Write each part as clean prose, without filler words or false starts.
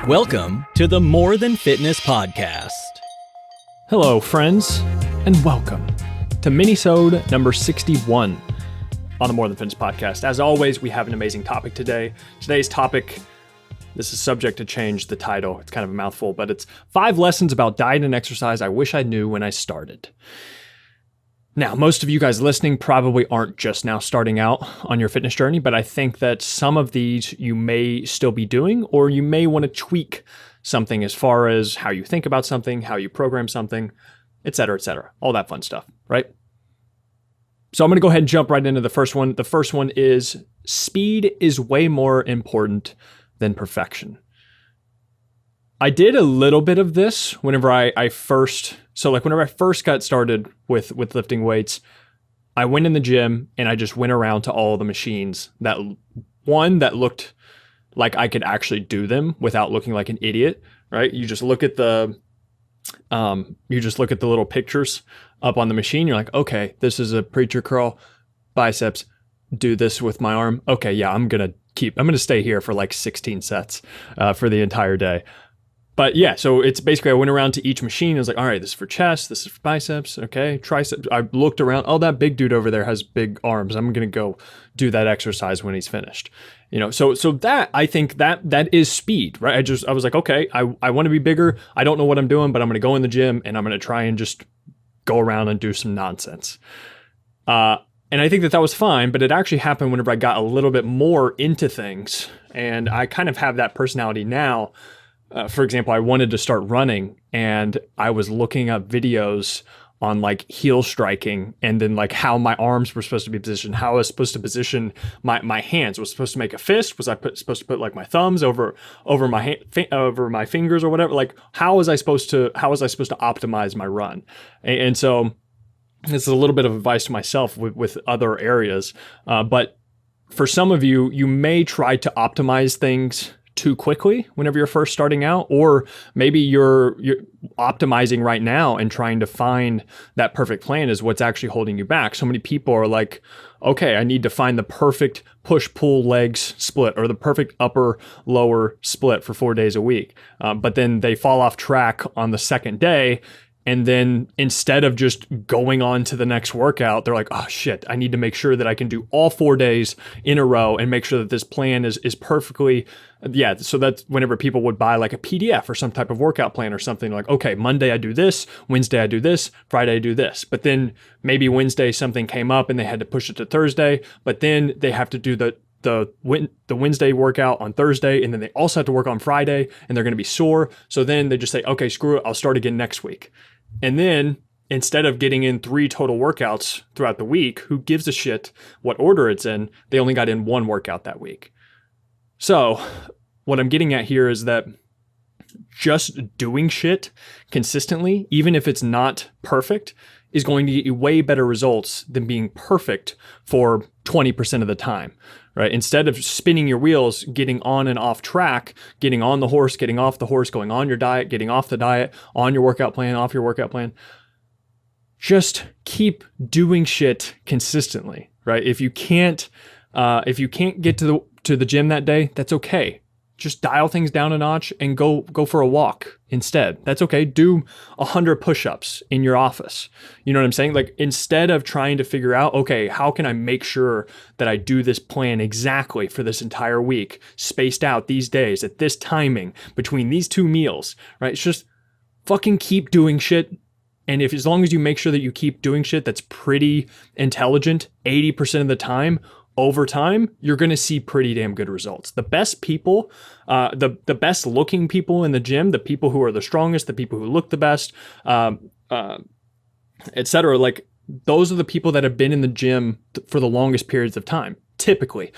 Welcome to the More Than Fitness podcast. Hello, friends, and welcome to Minisode number 61 on the More Than Fitness podcast. As always, we have an amazing topic today. Today's topic, this is subject to change, the title. It's kind of a mouthful, but it's 5 lessons about diet and exercise I wish I knew when I started. Now, most of you guys listening probably aren't just now starting out on your fitness journey, but I think that some of these you may still be doing, or you may want to tweak something as far as how you think about something, how you program something, et cetera, all that fun stuff, right? So I'm going to go ahead and jump right into the first one. The first one is speed is way more important than perfection. I did a little bit of this whenever I first got started with lifting weights. I went in the gym and I just went around to all the machines that looked like I could actually do them without looking like an idiot, right? You just look at the little pictures up on the machine. You're like, okay, this is a preacher curl, biceps, do this with my arm. Okay, yeah, I'm going to stay here for like 16 sets for the entire day. But yeah, so it's basically I went around to each machine. I was like, all right, this is for chest, this is for biceps, okay, triceps. I looked around, oh, that big dude over there has big arms. I'm going to go do that exercise when he's finished. You know, so that, I think that is speed, right? I was like, okay, I want to be bigger. I don't know what I'm doing, but I'm going to go in the gym and I'm going to try and just go around and do some nonsense. And I think that was fine, but it actually happened whenever I got a little bit more into things. And I kind of have that personality now. For example, I wanted to start running and I was looking up videos on like heel striking and then like how my arms were supposed to be positioned, how I was supposed to position my hands. Was supposed to make a fist? Was I supposed to put like my thumbs over my fingers or whatever? Like how was I supposed to optimize my run? And so this is a little bit of advice to myself with other areas. But for some of you, you may try to optimize things too quickly whenever you're first starting out, or maybe you're optimizing right now and trying to find that perfect plan is what's actually holding you back. So many people are like, okay, I need to find the perfect push-pull legs split or the perfect upper-lower split for 4 days a week. But then they fall off track on the second day. And then instead of just going on to the next workout, they're like, oh shit, I need to make sure that I can do all 4 days in a row and make sure that this plan is perfectly, yeah. So that's whenever people would buy like a PDF or some type of workout plan or something like, okay, Monday I do this, Wednesday I do this, Friday I do this. But then maybe Wednesday something came up and they had to push it to Thursday, but then they have to do the Wednesday workout on Thursday, and then they also have to work on Friday and they're going to be sore. So then they just say, okay, screw it, I'll start again next week. And then instead of getting in 3 total workouts throughout the week, who gives a shit what order it's in? They only got in 1 workout that week. So what I'm getting at here is that just doing shit consistently, even if it's not perfect, is going to get you way better results than being perfect for 20% of the time, right? Instead of spinning your wheels, getting on and off track, getting on the horse, getting off the horse, going on your diet, getting off the diet, on your workout plan, off your workout plan, just keep doing shit consistently, right? If you can't get to the gym that day, that's okay. Just dial things down a notch and go for a walk instead. That's okay. Do 100 push-ups in your office. You know what I'm saying? Like instead of trying to figure out, okay, how can I make sure that I do this plan exactly for this entire week, spaced out these days at this timing between these 2 meals, right? It's just fucking keep doing shit. And as long as you make sure that you keep doing shit that's pretty intelligent 80% of the time, over time, you're going to see pretty damn good results. The best people, the best looking people in the gym, the people who are the strongest, the people who look the best, etc. Like those are the people that have been in the gym for the longest periods of time, typically,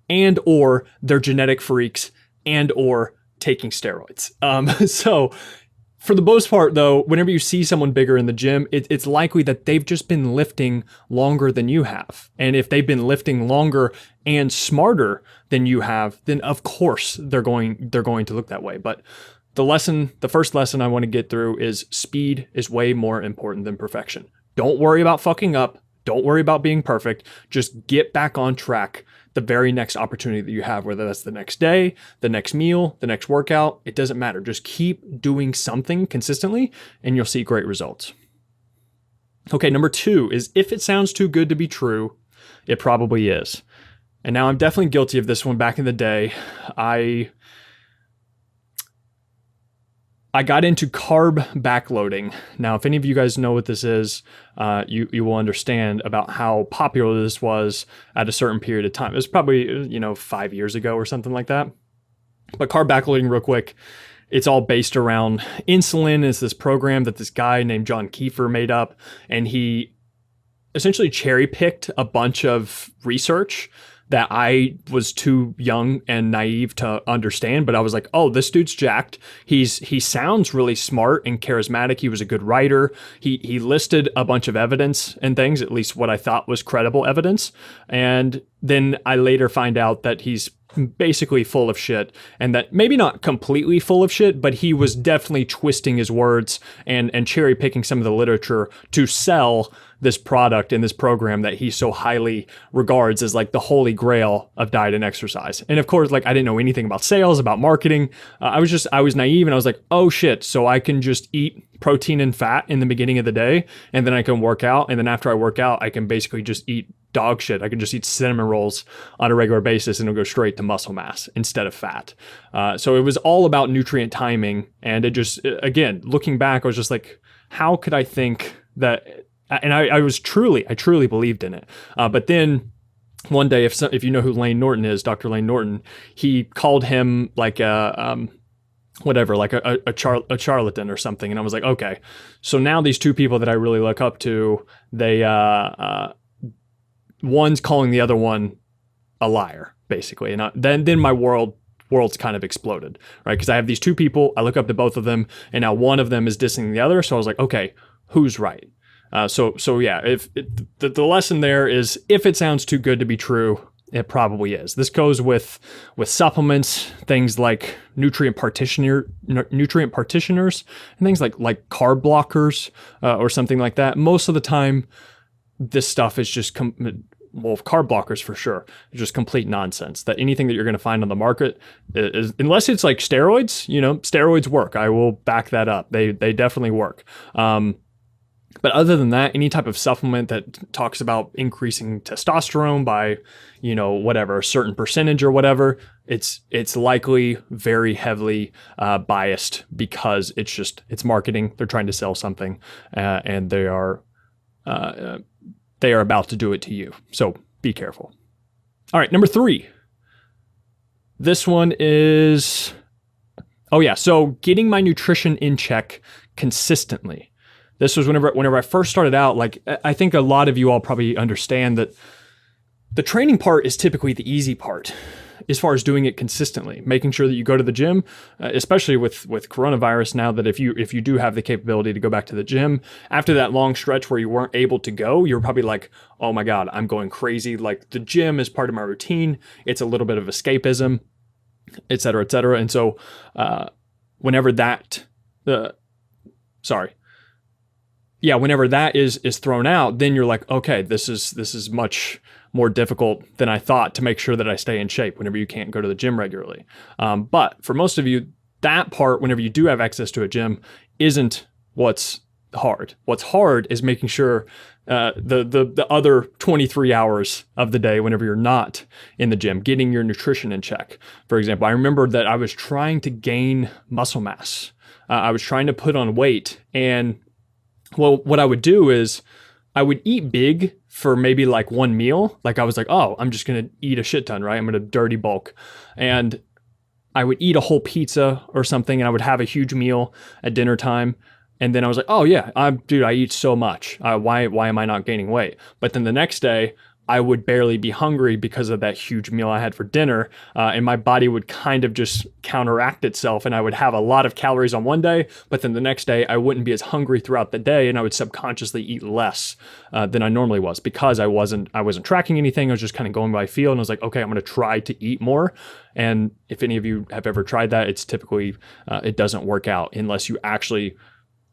and or they're genetic freaks and or taking steroids. So for the most part, though, whenever you see someone bigger in the gym, it's likely that they've just been lifting longer than you have. And if they've been lifting longer and smarter than you have, then of course they're going to look that way. But the first lesson I want to get through is speed is way more important than perfection. Don't worry about fucking up. Don't worry about being perfect. Just get back on track the very next opportunity that you have, whether that's the next day, the next meal, the next workout. It doesn't matter. Just keep doing something consistently and you'll see great results. Okay, number 2 is if it sounds too good to be true, it probably is. And now I'm definitely guilty of this one. Back in the day, I got into carb backloading. Now, if any of you guys know what this is, you will understand about how popular this was at a certain period of time. It was probably, 5 years ago or something like that. But carb backloading real quick, it's all based around insulin. Is this program that this guy named John Kiefer made up, and he essentially cherry picked a bunch of research that I was too young and naive to understand, but I was like, oh, this dude's jacked. He sounds really smart and charismatic. He was a good writer. He listed a bunch of evidence and things, at least what I thought was credible evidence. And then I later find out that he's basically full of shit, and that maybe not completely full of shit, but he was definitely twisting his words and cherry picking some of the literature to sell this product and this program that he so highly regards as like the holy grail of diet and exercise. And of course, like I didn't know anything about sales, about marketing. I was naive, and I was like, oh shit, so I can just eat protein and fat in the beginning of the day, and then I can work out, and then after I work out, I can basically just eat dog shit. I can just eat cinnamon rolls on a regular basis and it'll go straight to muscle mass instead of fat. So it was all about nutrient timing. And it just, again, looking back, I was just like, how could I think that? And I truly believed in it. But then one day, if you know who Lane Norton is, Dr. Lane Norton, he called him like a charlatan or something. And I was like, okay, so now these two people that I really look up to, they, one's calling the other one a liar, basically. And then my world's kind of exploded, right? Because I have these two people, I look up to both of them, and now one of them is dissing the other. So I was like, okay, who's right? So yeah, the lesson there is, if it sounds too good to be true, it probably is. This goes with supplements, things like nutrient partitioners, and things like carb blockers or something like that. Most of the time, this stuff is just carb blockers for sure, just complete nonsense. That anything that you're going to find on the market is, unless it's like steroids, steroids work. I will back that up. They definitely work. But other than that, any type of supplement that talks about increasing testosterone by, whatever, a certain percentage or whatever, it's likely very heavily biased, because it's marketing. They're trying to sell something, and they are about to do it to you. So be careful. All right, number 3. This one is, so getting my nutrition in check consistently. This was whenever I first started out. Like, I think a lot of you all probably understand that the training part is typically the easy part, as far as doing it consistently, making sure that you go to the gym, especially with coronavirus now, that if you do have the capability to go back to the gym after that long stretch where you weren't able to go, you're probably like, oh my God, I'm going crazy. Like, the gym is part of my routine. It's a little bit of escapism, et cetera, et cetera. And so whenever that is thrown out, then you're like, okay, this is much more difficult than I thought to make sure that I stay in shape whenever you can't go to the gym regularly. But for most of you, that part, whenever you do have access to a gym, isn't what's hard. What's hard is making sure the other 23 hours of the day, whenever you're not in the gym, getting your nutrition in check. For example, I remember that I was trying to gain muscle mass. I was trying to put on weight, and what I would do is I would eat big for maybe like one meal. Like, I was like, oh, I'm just going to eat a shit ton, right? I'm going to dirty bulk. And I would eat a whole pizza or something, and I would have a huge meal at dinner time. And then I was like, oh yeah, I eat so much. Why am I not gaining weight? But then the next day, I would barely be hungry because of that huge meal I had for dinner. And my body would kind of just counteract itself, and I would have a lot of calories on one day, but then the next day I wouldn't be as hungry throughout the day, and I would subconsciously eat less than I normally was, because I wasn't tracking anything. I was just kind of going by feel, and I was like, okay, I'm going to try to eat more. And if any of you have ever tried that, it's typically, it doesn't work out unless you actually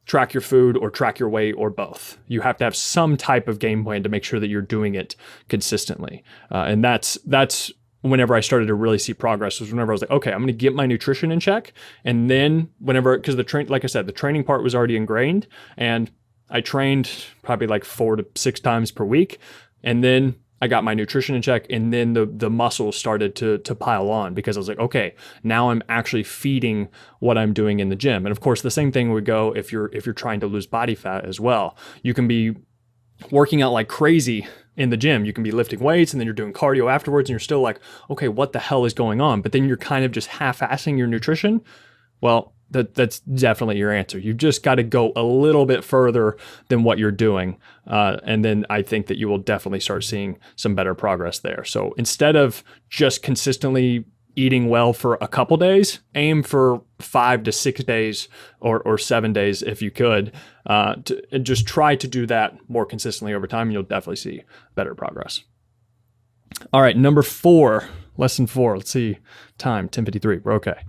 track your food or track your weight or both. You have to have some type of game plan to make sure that you're doing it consistently. And that's whenever I started to really see progress, was whenever I was like, okay, I'm going to get my nutrition in check. And then because like I said, the training part was already ingrained, and I trained probably like 4 to 6 times per week. And then I got my nutrition in check, and then the muscles started to pile on, because I was like, okay, now I'm actually feeding what I'm doing in the gym. And of course, the same thing would go if you're trying to lose body fat as well. You can be working out like crazy in the gym. You can be lifting weights, and then you're doing cardio afterwards, and you're still like, okay, what the hell is going on? But then you're kind of just half-assing your nutrition. Well, that's definitely your answer. You've just got to go a little bit further than what you're doing. And then I think that you will definitely start seeing some better progress there. So instead of just consistently eating well for a couple days, aim for 5 to 6 days or 7 days if you could, and just try to do that more consistently over time, and you'll definitely see better progress. All right, number 4, lesson 4. Let's see, time, 10:53. We're okay.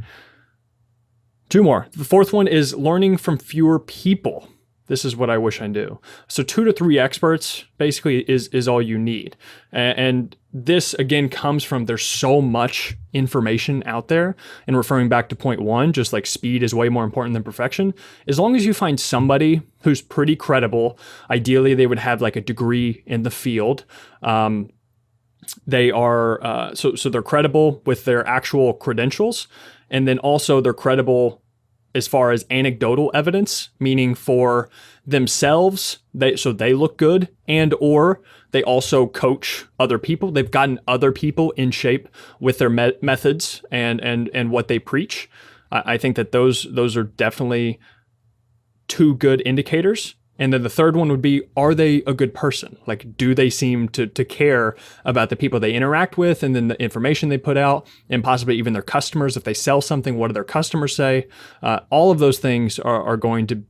2 more. The 4th one is learning from fewer people. This is what I wish I knew. So 2 to 3 experts basically is all you need. And this again comes from, there's so much information out there. And referring back to point 1, just like speed is way more important than perfection. As long as you find somebody who's pretty credible, ideally they would have like a degree in the field. They are, so they're credible with their actual credentials. And then also they're credible as far as anecdotal evidence, meaning for themselves, they look good, and or they also coach other people. They've gotten other people in shape with their methods and what they preach. I think that those are definitely 2 good indicators. And then the 3rd one would be, are they a good person? Like, do they seem to care about the people they interact with, and then the information they put out, and possibly even their customers? If they sell something, what do their customers say? All of those things are going to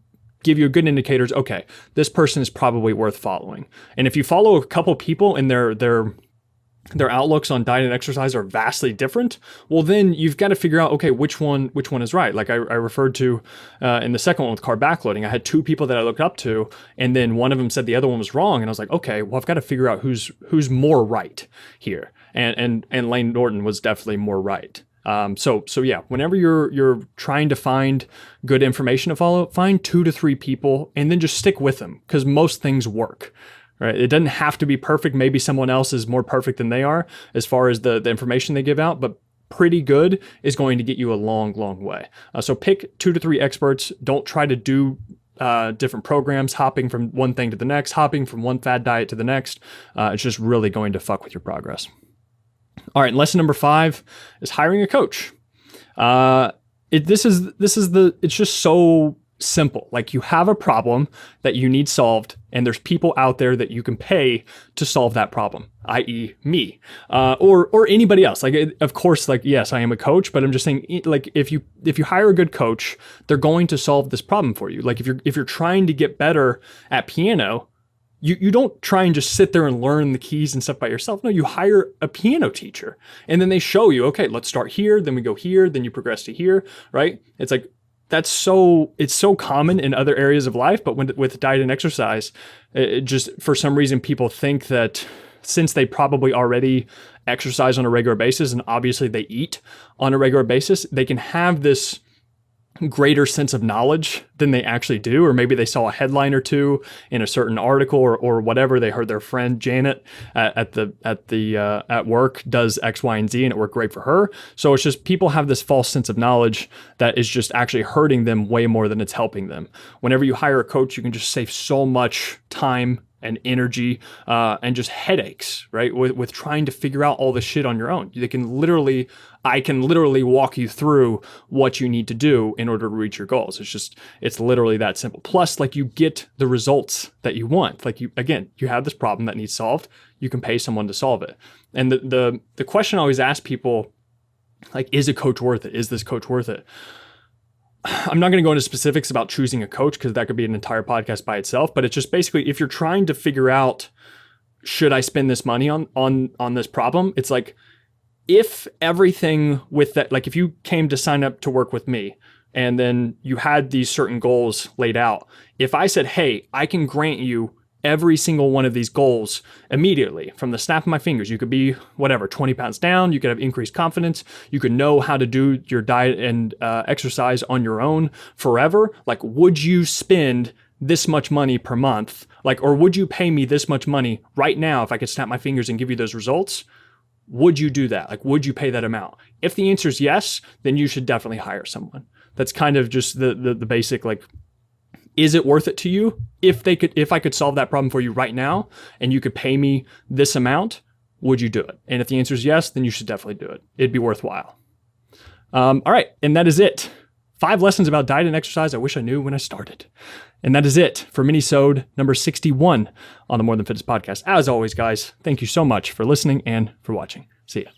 give you good indicators. Okay, this person is probably worth following. And if you follow a couple people and their outlooks on diet and exercise are vastly different, well, then you've got to figure out, okay, which one is right. Like I referred to in the second one with carb backloading, I had 2 people that I looked up to, and then one of them said the other one was wrong. And I was like, okay, well, I've got to figure out who's more right here. And Lane Norton was definitely more right. So yeah, whenever you're trying to find good information to follow, find 2 to 3 people and then just stick with them, because most things work. Right? It doesn't have to be perfect. Maybe someone else is more perfect than they are as far as the information they give out, but pretty good is going to get you a long, long way. So pick 2 to 3 experts. Don't try to do different programs, hopping from one thing to the next, hopping from one fad diet to the next. It's just really going to fuck with your progress. All right, lesson number 5 is hiring a coach. It's just so simple. Like, you have a problem that you need solved, and there's people out there that you can pay to solve that problem, i.e. me, or anybody else. Like, of course, like, yes, I am a coach, but I'm just saying, like, if you hire a good coach, they're going to solve this problem for you. Like, if you're trying to get better at piano, you don't try and just sit there and learn the keys and stuff by yourself. No, you hire a piano teacher, and then they show you, okay, let's start here, then we go here, then you progress to here, right? It's like, it's so common in other areas of life, but with diet and exercise, it just, for some reason, people think that since they probably already exercise on a regular basis, and obviously they eat on a regular basis, they can have this greater sense of knowledge than they actually do. Or maybe they saw a headline or 2 in a certain article or whatever. They heard their friend Janet at work does X, Y, and Z, and it worked great for her. So it's just, people have this false sense of knowledge that is just actually hurting them way more than it's helping them. Whenever you hire a coach, you can just save so much time and energy and just headaches, right? With trying to figure out all this shit on your own. I can literally walk you through what you need to do in order to reach your goals. It's literally that simple. Plus, like, you get the results that you want. Like, you have this problem that needs solved. You can pay someone to solve it. And the question I always ask people, like, is a coach worth it? Is this coach worth it? I'm not going to go into specifics about choosing a coach, because that could be an entire podcast by itself, but it's just basically, if you're trying to figure out, should I spend this money on this problem? It's like, if everything with that, like, if you came to sign up to work with me, and then you had these certain goals laid out. If I said, hey, I can grant you every single one of these goals immediately from the snap of my fingers, you could be 20 pounds down, you could have increased confidence, you could know how to do your diet and exercise on your own forever. Like, would you spend this much money per month? Like, or would you pay me this much money right now if I could snap my fingers and give you those results? Would you do that? Like, would you pay that amount? If the answer is yes, then you should definitely hire someone. That's kind of just the basic, like, is it worth it to you? If I could solve that problem for you right now and you could pay me this amount, would you do it? And if the answer is yes, then you should definitely do it. It'd be worthwhile. All right. And that is it. 5 lessons about diet and exercise I wish I knew when I started. And that is it for Minisode number 61 on the More Than Fitness podcast. As always, guys, thank you so much for listening and for watching. See ya.